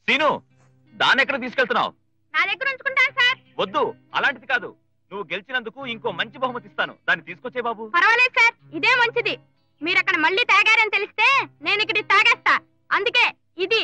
Scene, దాన్ని ఎక్కడ తీసుకెళ్తున్నావు? నా దగ్గర ఉంచుకుంటాను సార్. వద్దు, అలాంటిది కాదు. నువ్వు గెలిచినందుకు ఇంకో మంచి బహుమతి ఇస్తాను, దాన్ని తీసుకొచ్చే బాబు. పర్వాలేదు సార్, ఇదే మంచిది. మీరు అక్కడ మళ్ళీ తాగారని తెలిస్తే నేను ఇక్కడ తాగేస్తా. అందుకే ఇది.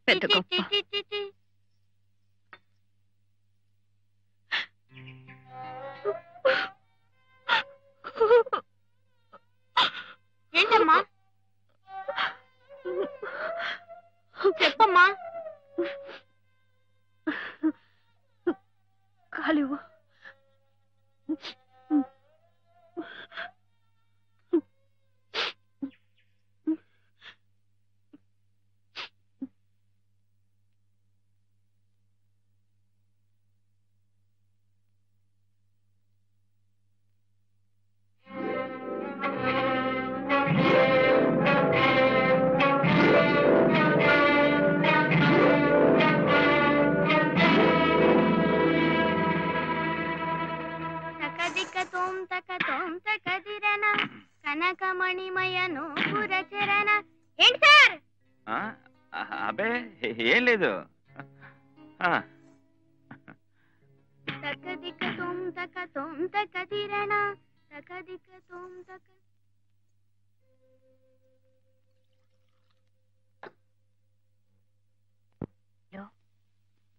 పెద్ద గొప్ప. ఏంటమ్మా? చెప్పమ్మా. కాలివు. కనకమణిమయను పురచరణ. ఏంటి సార్? అబే ఏం లేదు. తకదిక తోం తక తోం తకదిరణ తకదిక తోం తక.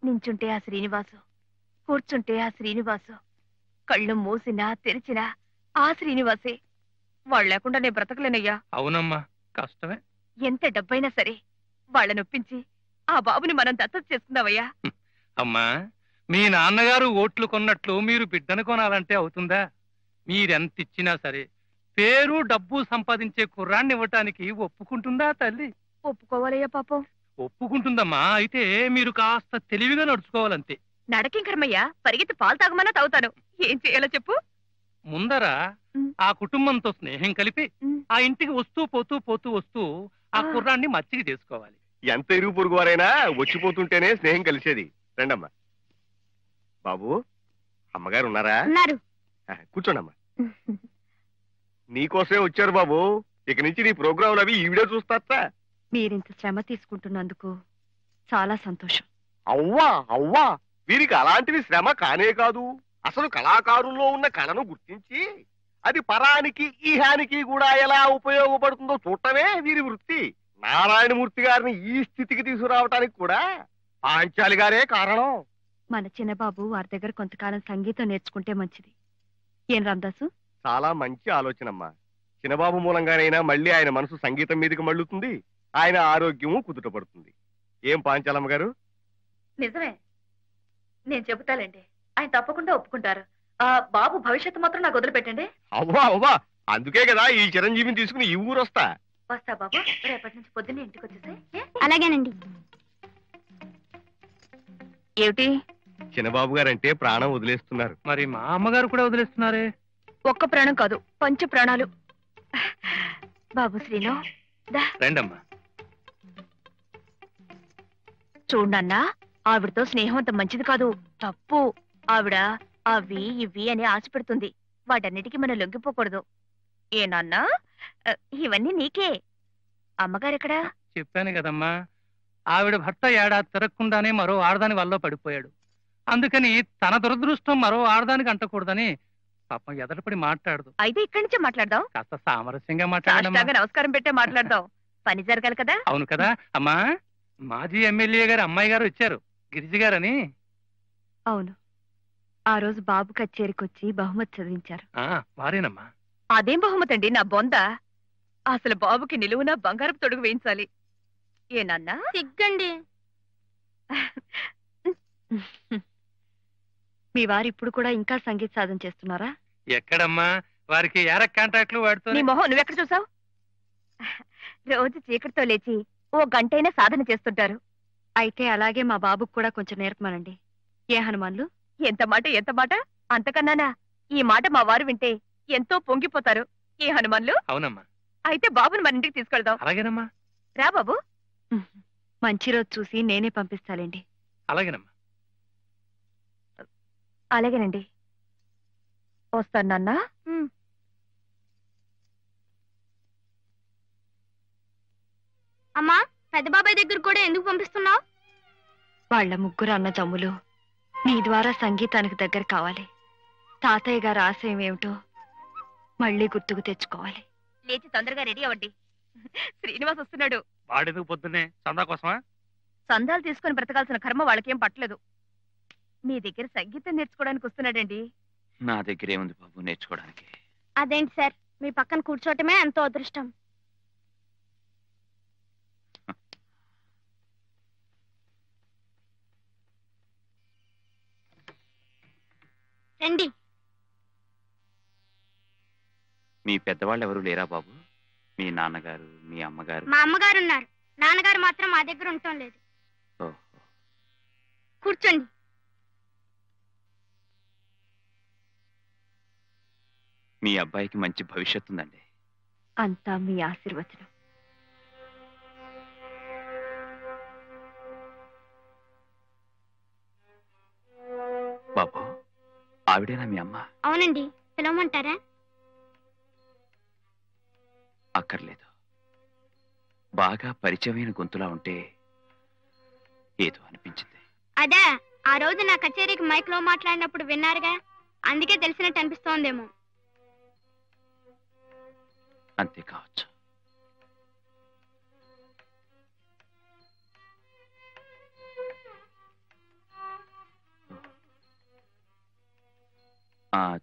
నించుంటే ఆ శ్రీనివాసు, కూర్చుంటే ఆ శ్రీనివాసు, కళ్ళు మూసినా తెరిచినా ఆ శ్రీనివాసే. వాళ్ళు లేకుండా నేను బ్రతకలేనయ్యా. అవునమ్మా, కష్టమే. ఎంత డబ్బైనా సరే వాళ్ళని ఒప్పించి ఆ బాబుని మనం దత్తత చేసుకుందామయ్యా. అమ్మా, మీ నాన్నగారు ఓట్లు కొన్నట్లు మీరు బిడ్డను కొనాలంటే అవుతుందా? మీరెంత ఇచ్చినా సరే పేరు డబ్బు సంపాదించే కుర్రాన్ని ఇవ్వటానికి ఒప్పుకుంటుందా తల్లి? ఒప్పుకోవాలయ్యా పాపం. ఒప్పుకుంటుందమ్మా. అయితే మీరు కాస్త తెలివిగా నడుచుకోవాలంతే. నడకింకరమయ్యా, పరిగెత్తి పాలు తాగమన్నా తాగుతాను. ఏం చేయాలో చెప్పు. ముందర ఆ కుటుంబంతో స్నేహం కలిపి ఆ ఇంటికి వస్తూ పోతూ ఆ కుర్రాన్ని మచ్చికి చేసుకోవాలి. ఎంత ఇరుగు పొరుగు వారైనా వచ్చిపోతుంటేనే స్నేహం కలిసేది. రండమ్మా. బాబు, అమ్మగారు ఉన్నారా? కూర్చోండమ్మా. నీకోసమే వచ్చారు బాబు. ఇక నుంచి నీ ప్రోగ్రాంలు అవి ఈవిడే చూస్తారా? మీరింత శ్రమ తీసుకుంటున్నందుకు చాలా సంతోషం. అవ్వా వీరికి అలాంటివి శ్రమ కానే కాదు. అసలు కళాకారుల్లో ఉన్న కళను గుర్తించి అది పరానికి ఈహానికి కూడా ఎలా ఉపయోగపడుతుందో చూడటమే వీరి వృత్తి. నారాయణమూర్తి గారిని ఈ స్థితికి తీసుకురావటానికి కూడా పాంచాలి గారే కారణం. మన చిన్నబాబు వారి దగ్గర కొంతకాలం సంగీతం నేర్చుకుంటే మంచిది. ఏం రామదాసు? చాలా మంచి ఆలోచనమ్మా. చిన్నబాబు మూలంగానైనా మళ్ళీ ఆయన మనసు సంగీతం మీదకి మళ్ళుతుంది, ఆయన ఆరోగ్యము కుదుటపడుతుంది. ఏం పాంచాలమ్మ గారు? నిజమే, నేను చెబుతాలేండి. ఆయన తప్పకుండా ఒప్పుకుంటారు. ఆ బాబు భవిష్యత్తు మాత్రం నాకు వదిలిపెట్టండి. అవ్వా అందుకే కదా ఈ చిరంజీవిని తీసుకుని ఈ ఊరు వస్తా బాబు. రేపటి నుంచి పొద్దున్నే ఇంటికి వచ్చేసాయి. అలాగేనండి. ఏమిటి? చిన్నబాబు గారంటే ప్రాణం వదిలేస్తున్నారు. మరి మా అమ్మగారు కూడా వదిలేస్తున్నారే? ఒక్క ప్రాణం కాదు, పంచ ప్రాణాలు. బాబు శ్రీను, రండమ్మా. చూడన్నా, ఆవిడతో స్నేహం అంత మంచిది కాదు, తప్పు. ఆవిడ అవి ఇవి అని ఆశ పెడుతుంది. వాటన్నిటికీ మనం లొంగిపోకూడదు. ఏనన్నా, ఇవన్నీ నీకే. అమ్మగారెక్కడా? చెప్పాను కదమ్మా, ఆవిడ భర్త ఏడాది తిరగకుండానే మరో ఆడదాని వల్ల పడిపోయాడు. అందుకని తన దురదృష్టం మరో ఆడదానికి అంటకూడదని పాపం ఎదటపడి మాట్లాడదు. అయితే ఇక్కడి నుంచే మాట్లాడదాం. కాస్త సామరస్యంగా మాట్లాడమ్మా. నమస్కారం పెట్టే మాట్లాడదాం. పని జరగాలి కదా. అవును కదా అమ్మా. మాజీ ఎమ్మెల్యే గారు అమ్మాయి గారు వచ్చారు, గిరిజి గారని. అవును, ఆ రోజు బాబు కచేరీకి వచ్చి బహుమతి చదివించారు. వారేనమ్మా. అదేం బహుమతి అండి, నా బొంద. అసలు బాబుకి నిలువున బంగారపు తొడుగు వేయించాలి. ఏనన్నా? సిగ్గండి. మీ వారు ఇప్పుడు కూడా ఇంకా సంగీత సాధన చేస్తున్నారా? ఎక్కడమ్మా, వారికి ఏరక్ కాంట్రాక్ట్లు వాడుతూ. నీ మొహం నువ్వెక్కడ చూసావు? రోజు చీకటితో లేచి ఓ గంటైనా సాధన చేస్తుంటారు. అయితే అలాగే మా బాబుకు కూడా కొంచెం నేర్పమనండి. ఏ హనుమాన్లు? ఎంత మాట అంతకన్నానా? ఈ మాట మా వారు వింటే ఎంతో పొంగిపోతారు. ఏ హనుమాన్లు? అవునమ్మా. అయితే బాబుని మన ఇంటికి తీసుకెళ్దాం. అలాగేనమ్మా. రా బాబు. మంచి రోజు చూసి నేనే పంపిస్తాలేండి. అలాగేనమ్మా. అలాగేనండి. వస్తాను నాన్న. అమ్మా, పెద్ద బాబాయ్ దగ్గర కూడా ఎందుకు పంపిస్తున్నావు? వాళ్ళ ముగ్గురు అన్న తమ్ములు నీ ద్వారా సంగీతానికి దగ్గర కావాలి. తాతయ్య గారి ఆశయం ఏమిటో మళ్ళీ గుర్తుకు తెచ్చుకోవాలి. లేచి తొందరగా రెడీ అవ్వండి. శ్రీనివాస్ వస్తున్నాడు. వాడెందుకు పొద్దున్నే చందా కోసమా? సందాలు తీసుకుని బ్రతకాల్సిన కర్మ వాళ్ళకేం పట్టలేదు. మీ దగ్గర సంగీతం నేర్చుకోవడానికి వస్తున్నాడండి. నా దగ్గర ఏముంది బాబు నేర్చుకోవడానికి? అదేంటి సార్, మీ పక్కన కూర్చోటమే ఎంతో అదృష్టం. రండి. మీ పెద్దవాళ్ళు ఎవరు లేరా బాబు? మీ నాన్నగారు, మీ అమ్మగారు? మా అమ్మగారు ఉన్నారు, నాన్నగారు మాత్రం మా దగ్గర ఉండటం లేదు. ఓహో. కూర్చోండి. మీ అబ్బాయికి మంచి భవిష్యత్తు ఉందండి. అంతా మీ ఆశీర్వచనం. బాబు, ఆవిడేనా మీ అమ్మ? అవునండి, పిలవమంటారా? అక్కర్లేదు. బాగా పరిచయమైన గొంతులా ఉంటే ఏదో అనిపించింది. అదే, ఆ రోజు నా కచేరీకి మైక్ లో మాట్లాడినప్పుడు విన్నారుగా, అందుకే తెలిసినట్టు అనిపిస్తోందేమో. అంతే కావచ్చు.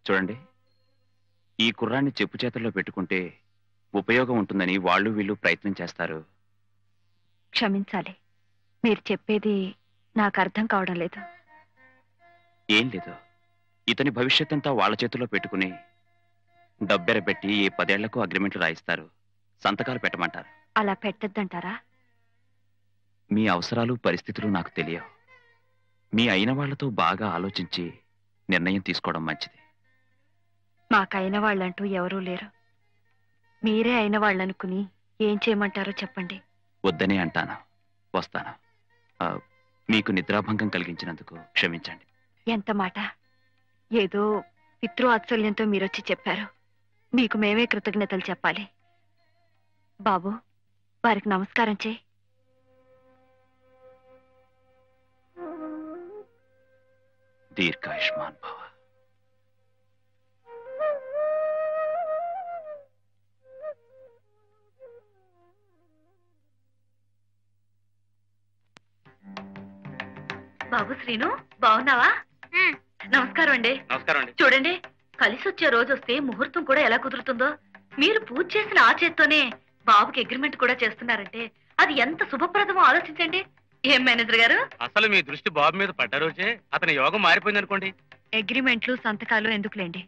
చూడండి, ఈ కుర్రాన్ని చెప్పు చేతుల్లో పెట్టుకుంటే ఉపయోగం ఉంటుందని వాళ్ళు వీళ్ళు ప్రయత్నం చేస్తారు. క్షమించాలి, మీరు చెప్పేది నాకు అర్థం కావడం లేదు. ఏం లేదు, ఇతని భవిష్యత్ అంతా వాళ్ళ చేతుల్లో పెట్టుకుని డబ్బెరబెట్టి ఈ 10 ఏళ్లకు అగ్రిమెంట్లు రాయిస్తారు, సంతకాలు పెట్టమంటారు. అలా పెట్టద్దంటారా? మీ అవసరాలు పరిస్థితులు నాకు తెలియవు. మీ అయిన వాళ్లతో బాగా ఆలోచించి నిర్ణయం తీసుకోవడం మంచిది. మాకైన వాళ్ళంటూ ఎవరూ లేరు. మీరే అయిన వాళ్ళనుకుని ఏం చేయమంటారో చెప్పండి. వద్దనే అంటాను, వస్తాను. మీకు నిద్రాభంగం కలిగించినందుకు క్షమించండి. ఎంత మాట! ఏదో పితృవాత్సల్యంతో మీరొచ్చి చెప్పారు. మీకు మేమే కృతజ్ఞతలు చెప్పాలి. బాబు, వారికి నమస్కారం చేయి. దీర్ఘాయుష్మాన్ భవ. బాబు శ్రీను, బాగున్నావా? నమస్కారం అండి. నమస్కారం అండి. చూడండి, కలిసి వచ్చే రోజు వస్తే ముహూర్తం కూడా ఎలా కుదురుతుందో. మీరు పూజ చేసిన ఆ చేత్తోనే బాబుకి అగ్రిమెంట్ కూడా చేస్తున్నారంటే అది ఎంత శుభప్రదమో ఆలోచించండి. ఏం మేనేజర్ గారు? అసలు మీ దృష్టి బాబు మీద పడ్డ రోజే అతని యోగం మారిపోయింది అనుకోండి. అగ్రిమెంట్లు సంతకాలు ఎందుకులేండి,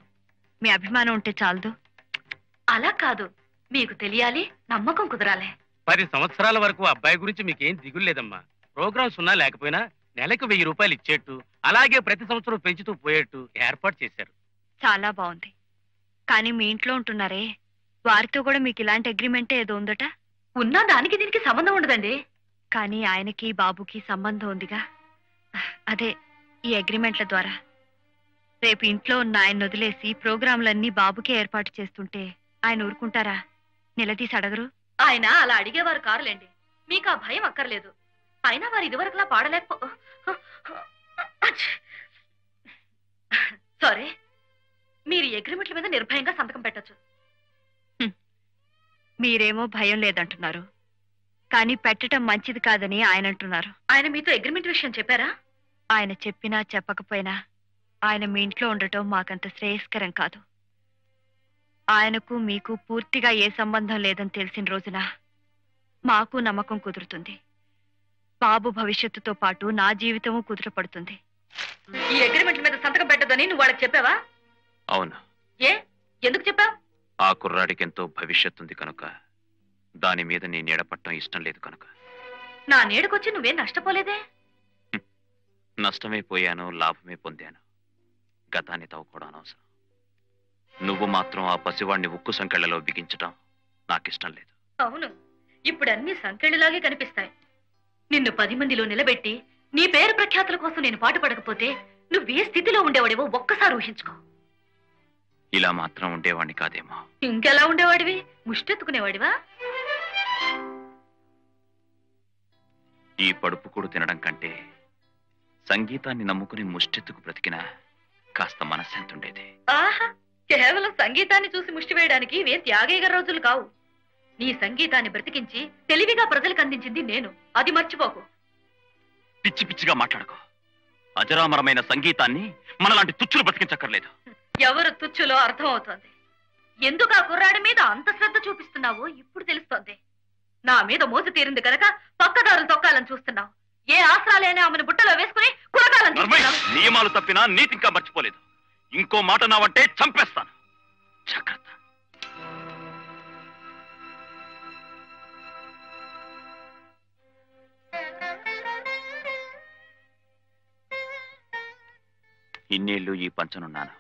మీ అభిమానం ఉంటే చాలదు. అలా కాదు, మీకు తెలియాలి, నమ్మకం కుదరాలి. 10 సంవత్సరాల వరకు అబ్బాయి గురించి మీకేం దిగులు లేదమ్మా. ప్రోగ్రామ్స్ ఉన్నా లేకపోయినా నెలకు 1000 రూపాయలు ఇచ్చేట్టు, అలాగే ప్రతి సంవత్సరం పెంచుతూ పోయేట్టు ఏర్పాటు చేశారు. చాలా బాగుంది. కానీ మీ ఇంట్లో ఉంటున్నారే, వారితో కూడా మీకు ఇలాంటి అగ్రిమెంటే ఏదో ఉందట. ఉన్నా దానికి దీనికి సంబంధం ఉండదండి. కానీ ఆయనకి బాబుకి సంబంధం ఉందిగా, అదే ఈ అగ్రిమెంట్ల ద్వారా. రేపు ఇంట్లో ఉన్న ఆయన వదిలేసి ప్రోగ్రాంలన్నీ బాబుకే ఏర్పాటు చేస్తుంటే ఆయన ఊరుకుంటారా? నిలదీసి అడగరు? ఆయన అలా అడిగేవారు కారులేండి, మీకు ఆ భయం అక్కర్లేదు. అయినా వారు ఇదివరకులా పాడలేకపో సారీ, మీరు అగ్రిమెంట్ల మీద నిర్భయంగా సంతకం పెట్టచ్చు. మీరేమో భయం లేదంటున్నారు, కానీ పెట్టడం మంచిది కాదని ఆయన అంటున్నారు. ఆయన మీతో అగ్రిమెంట్ విషయం చెప్పారా? ఆయన చెప్పినా చెప్పకపోయినా ఆయన మీ ఇంట్లో ఉండటం మాకంత శ్రేయస్కరం కాదు. ఆయనకు మీకు పూర్తిగా ఏ సంబంధం లేదని తెలిసిన రోజున మాకు నమ్మకం కుదురుతుంది. బాబు భవిష్యత్తుతో పాటు నా జీవితము కుదురపడుతుంది. ఈ అగ్రిమెంట్ మీద సంతకం పెట్టదని నువ్వు వాళ్ళకి చెప్పావా? అవును. ఏ, ఎందుకు చెప్పావు? ఆ కుర్రాడికి ఎంతో భవిష్యత్తు ఉంది కనుక, దాని మీద నీ నీడపట్టం ఇష్టం లేదు కనుక. నా నీడకొచ్చి నువ్వేం నష్టపోలేదే. నష్టమే పోయాను, లాభమే పొందాను. గతాన్ని తవ్వుకోవడం అనవసరం. నువ్వు మాత్రం ఆ పసివాణ్ణి ఉక్కు సంకెళ్లలో బిగించటం నాకిష్టం లేదు. అవును, ఇప్పుడు అన్ని సంకెళ్ళలాగే కనిపిస్తాయి. నిన్ను 10 మందిలో నిలబెట్టి నీ పేరు ప్రఖ్యాతుల కోసం నేను పాటుపడకపోతే నువ్వే స్థితిలో ఉండేవాడివో ఒక్కసారి ఊహించుకో. ఇలా మాత్రం ఉండేవాణ్ణి కాదేమో. ఇంకెలా ఉండేవాడివి? ముష్టెత్తుకునేవాడివా? ఈ పడుపు కూడా తినడం కంటే సంగీతాన్ని నమ్ముకుని ముష్టెత్తుకు బ్రతికినా కాస్త మనశ్శాంతి ఉండేది. ఆహా, కేవలం సంగీతాన్ని చూసి ముష్టి వేయడానికి ఇవే త్యాగేగ రోజులు కావు. నీ సంగీతాన్ని బ్రతికించి తెలివిగా ప్రజలకు అందించింది నేను, అది మర్చిపోకు. పిచ్చి పిచ్చిగా మాట్లాడుకో. అజరామరమైన సంగీతాన్ని మనలాంటి తుచ్చులు బ్రతికించక్కర్లేదు. ఎవరు తుచ్చులో అర్థం అవుతోంది. ఎందుకు ఆ కుర్రాడి మీద అంత శ్రద్ధ చూపిస్తున్నావో ఇప్పుడు తెలుస్తోంది. నా మీద మోసు తీరింది కనుక పక్కదారులు తొక్కాలని చూస్తున్నావు. ఏ ఆశ్రాలైనా ఆమెను బుట్టలో వేసుకుని కురకాలని చూస్తున్నావు. నియమాలు తప్పినా నీతి ఇంకా మర్చిపోలేదు. ఇంకో మాట నావంటే చంపేస్తాను. జాగ్రత్త. ఇన్నేళ్లు ఈ పంచనున్నాను.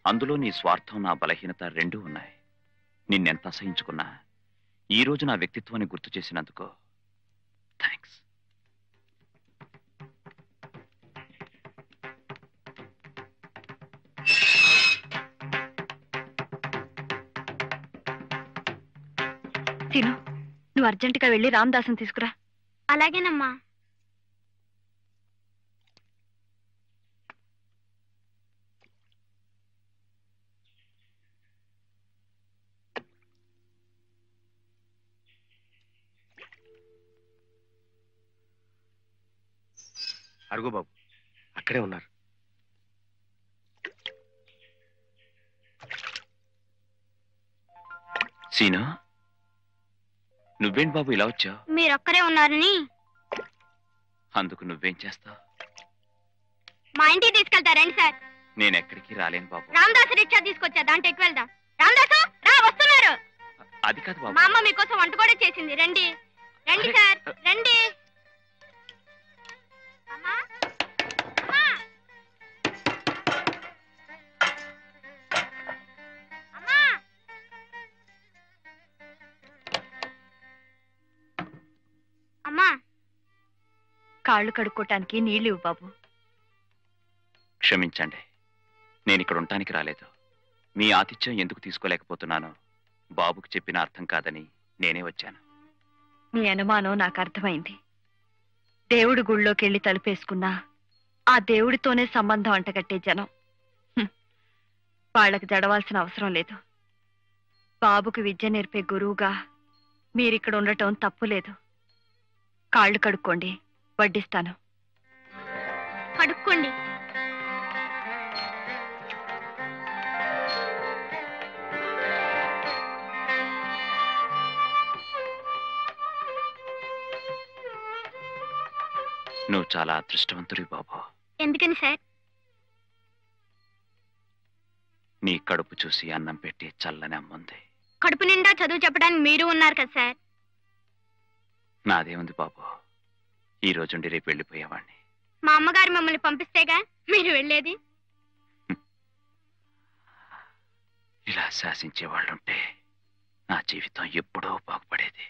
అందులో నీ స్వార్థం, నా బలహీనత రెండూ ఉన్నాయి. నిన్నెంత అసహించుకున్నా ఈ రోజు నా వ్యక్తిత్వాన్ని గుర్తు చేసినందుకు థ్యాంక్స్. తిను, నువ్వు అర్జెంటుగా వెళ్ళి రామదాసుని తీసుకురా. అలాగేనమ్మా. అరుగు బాబు, అక్కడే ఉన్నారు. సీను, నువ్వేంటి బాబు ఇలా వచ్చావు? మీరొక్కరే ఉన్నారని. అందుకు నువ్వేం చేస్తావు? మా ఇంటికి తీసుకెళ్తారండి సార్. నేను ఎక్కడికి రాలేను బాబు. రామదాసు రిక్షా తీసుకొచ్చా, దాంట్లో ఎక్కువ వెళ్దాం. రామదాసు రా, వస్తున్నారు. అది కాదు బాబు. మా అమ్మ మీకోసం వంట కూడా చేసింది. రండి రండి సార్, రండి. అమ్మా, అమ్మా. అమ్మా. అమ్మా, కాళ్ళు కడుక్కోటానికి నీళ్లు ఇవ్వు బాబు. క్షమించండి, నేను ఇక్కడ ఉండటానికి రాలేదు. మీ ఆతిథ్యం ఎందుకు తీసుకోలేకపోతున్నానో బాబుకు చెప్పిన అర్థం కాదని నేనే వచ్చాను. మీ అనుమానం నాకు అర్థమైంది. దేవుడి గుళ్ళోకి వెళ్ళి తలుపేసుకున్నా ఆ దేవుడితోనే సంబంధం అంటగట్టే జనం. వాళ్ళకి జడవాల్సిన అవసరం లేదు. బాబుకు విద్య నేర్పే గురువుగా మీరిక్కడ ఉండటం తప్పులేదు. కాళ్ళు కడుక్కోండి, వడ్డిస్తాను. కడుక్కోండి. నువ్వు చాలా అదృష్టవంతుడివి బాబు. ఎందుకని సార్? నీ కడుపు చూసి అన్నం పెట్టి చల్లని అమ్ముంది. కడుపు నిండా చదువు చెప్పడానికి మీరు ఉన్నారు కదా సార్. నాదేముంది బాబు, ఈ రోజుండి రేపు వెళ్ళిపోయేవాణ్ణి. మా అమ్మగారు మమ్మల్ని పంపిస్తేగా మీరు వెళ్ళేది. ఇలా శాసించే వాళ్ళుంటే నా జీవితం ఎప్పుడో బాగుపడేది.